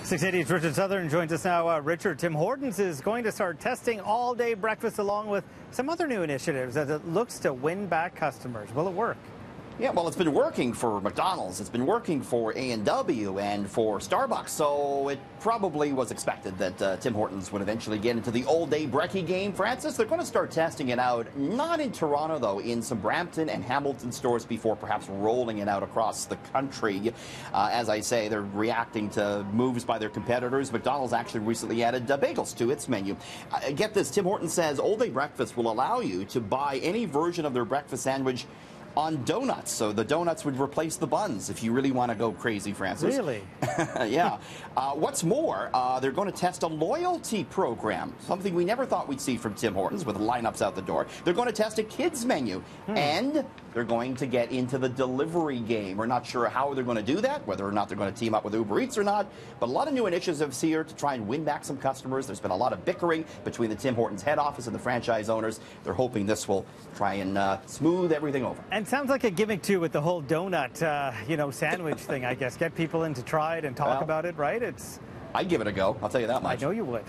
680's Richard Southern joins us now. Richard, Tim Hortons is going to start testing all-day breakfast along with some other new initiatives as it looks to win back customers. Will it work? Yeah, well, it's been working for McDonald's, it's been working for A&W and for Starbucks, so it probably was expected that Tim Hortons would eventually get into the all-day brekkie game. Francis, they're going to start testing it out, not in Toronto, though, in some Brampton and Hamilton stores before perhaps rolling it out across the country. As I say, they're reacting to moves by their competitors. McDonald's actually recently added bagels to its menu. Get this, Tim Hortons says all-day breakfast will allow you to buy any version of their breakfast sandwich on donuts, so the donuts would replace the buns if you really want to go crazy, Francis. Really? Yeah. What's more, they're going to test a loyalty program, something we never thought we'd see from Tim Hortons with lineups out the door. They're going to test a kids menu, and they're going to get into the delivery game. We're not sure how they're going to do that, whether or not they're going to team up with Uber Eats or not, but a lot of new initiatives here to try and win back some customers. There's been a lot of bickering between the Tim Hortons head office and the franchise owners. They're hoping this will try and smooth everything over. And sounds like a gimmick too with the whole donut, sandwich thing. I guess get people in to try it and talk about it, right? I'd give it a go. I'll tell you that much. I know you would.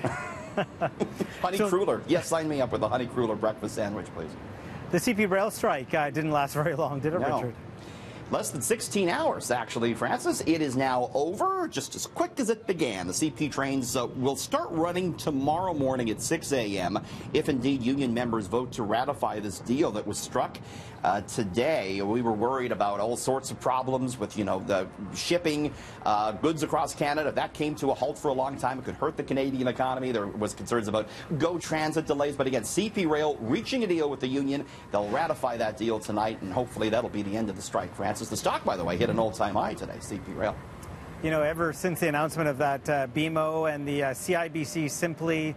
Honey cruller. Yes, sign me up with a honey cruller breakfast sandwich, please. The CP rail strike didn't last very long, did it, No. Richard? Less than 16 hours, actually, Francis. It is now over, just as quick as it began. The CP trains will start running tomorrow morning at 6 a.m. if indeed union members vote to ratify this deal that was struck today. We were worried about all sorts of problems with, the shipping goods across Canada. If that came to a halt for a long time, it could hurt the Canadian economy. There was concerns about GO Transit delays. But again, CP Rail reaching a deal with the union. They'll ratify that deal tonight, and hopefully that'll be the end of the strike, Francis. The stock, by the way, hit an all-time high today, CP Rail. Ever since the announcement of that BMO and the CIBC Simply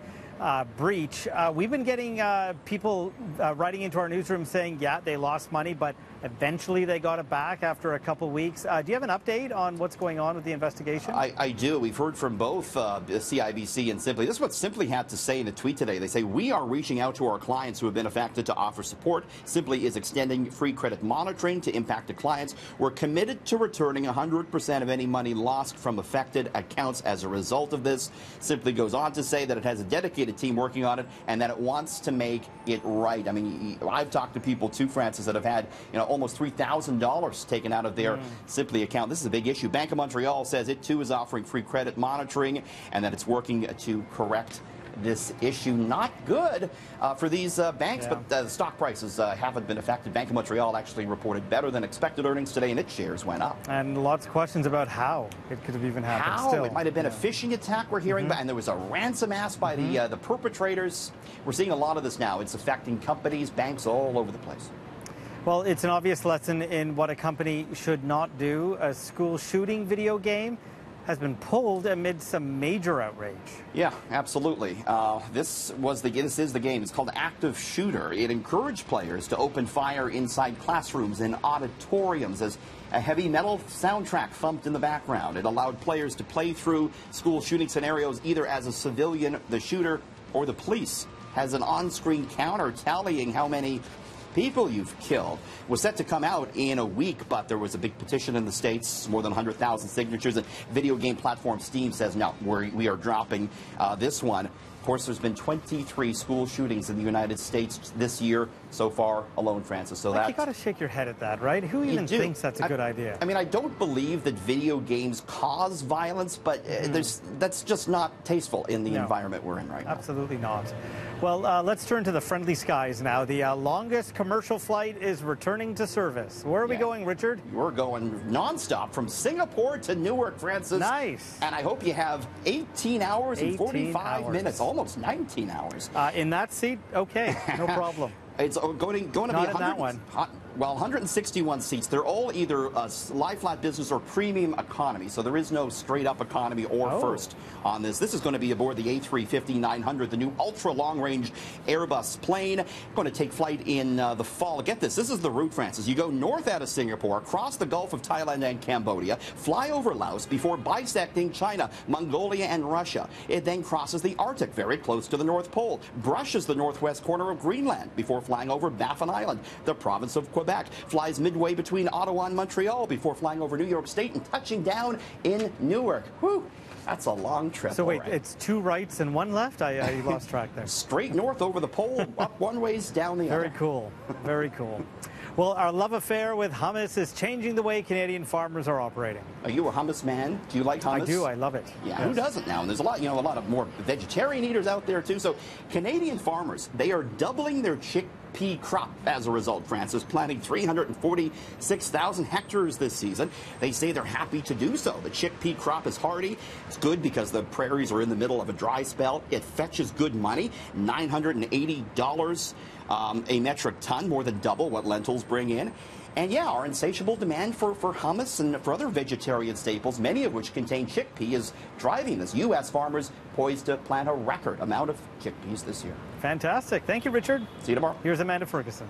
breach, we've been getting people writing into our newsroom saying, yeah, they lost money, but eventually they got it back after a couple weeks. Do you have an update on what's going on with the investigation? I do. We've heard from both CIBC and Simply. This is what Simply had to say in a tweet today. They say, we are reaching out to our clients who have been affected to offer support. Simply is extending free credit monitoring to impacted clients. We're committed to returning 100% of any money lost from affected accounts as a result of this. Simply goes on to say that it has a dedicated team working on it and that it wants to make it right. I mean, I've talked to people too, Francis, that have had, almost $3,000 taken out of their Simply account. This is a big issue. Bank of Montreal says it too is offering free credit monitoring and that it's working to correct this issue. Not good for these banks, but the stock prices haven't been affected. Bank of Montreal actually reported better than expected earnings today, and its shares went up. And lots of questions about how it could have even happened. How? Still. It might have been a phishing attack we're hearing about, and there was a ransom asked by the perpetrators. We're seeing a lot of this now. It's affecting companies, banks all over the place. Well, it's an obvious lesson in what a company should not do. A school shooting video game has been pulled amid some major outrage. Yeah, absolutely. This is the game. It's called Active Shooter. It encouraged players to open fire inside classrooms and auditoriums as a heavy metal soundtrack thumped in the background. It allowed players to play through school shooting scenarios either as a civilian, the shooter, or the police. Has an on-screen counter tallying how many people you've killed. Was set to come out in a week, but there was a big petition in the States, more than 100,000 signatures, and video game platform Steam says, no, we are dropping this one. Of course, there's been 23 school shootings in the United States this year so far alone, Francis. So you got to shake your head at that, right? Who even thinks that's a good idea? I mean, I don't believe that video games cause violence, but that's just not tasteful in the environment we're in right now. Absolutely not. Well, let's turn to the friendly skies now. The longest commercial flight is returning to service. Where are we going, Richard? We're going nonstop from Singapore to Newark, Francis. Nice. And I hope you have 18 hours and 45 minutes, almost 19 hours. In that seat? Okay, no problem. It's going to be 161 seats. They're all either lie flat business or premium economy, so there is no straight up economy or first on this. This is going to be aboard the A350-900, the new ultra long range Airbus plane. Going to take flight in the fall. Get this is the route, Francis. You go north out of Singapore, across the Gulf of Thailand and Cambodia, fly over Laos before bisecting China, Mongolia, and Russia. It then crosses the Arctic, very close to the North Pole, brushes the northwest corner of Greenland before flying over Baffin Island, the province of Quebec. Quebec, flies midway between Ottawa and Montreal before flying over New York State and touching down in Newark. Whew. That's a long trip. So wait, it's 2 rights and 1 left? I lost track there. Straight north over the pole, up one ways, down the other. Very cool. Very cool. Well, our love affair with hummus is changing the way Canadian farmers are operating. Are you a hummus man? Do you like hummus? I do. I love it. Yeah, yes. Who doesn't now? And there's a lot of more vegetarian eaters out there too. So Canadian farmers, they are doubling their chickpea crop as a result. Francis, planting 346,000 hectares this season. They say they're happy to do so. The chickpea crop is hardy. It's good because the prairies are in the middle of a dry spell. It fetches good money, $980 a metric ton, more than double what lentils bring in. And yeah, our insatiable demand for hummus and for other vegetarian staples, many of which contain chickpea, is driving this. U.S. farmers poised to plant a record amount of chickpeas this year. Fantastic. Thank you, Richard. See you tomorrow. Here's Amanda Ferguson.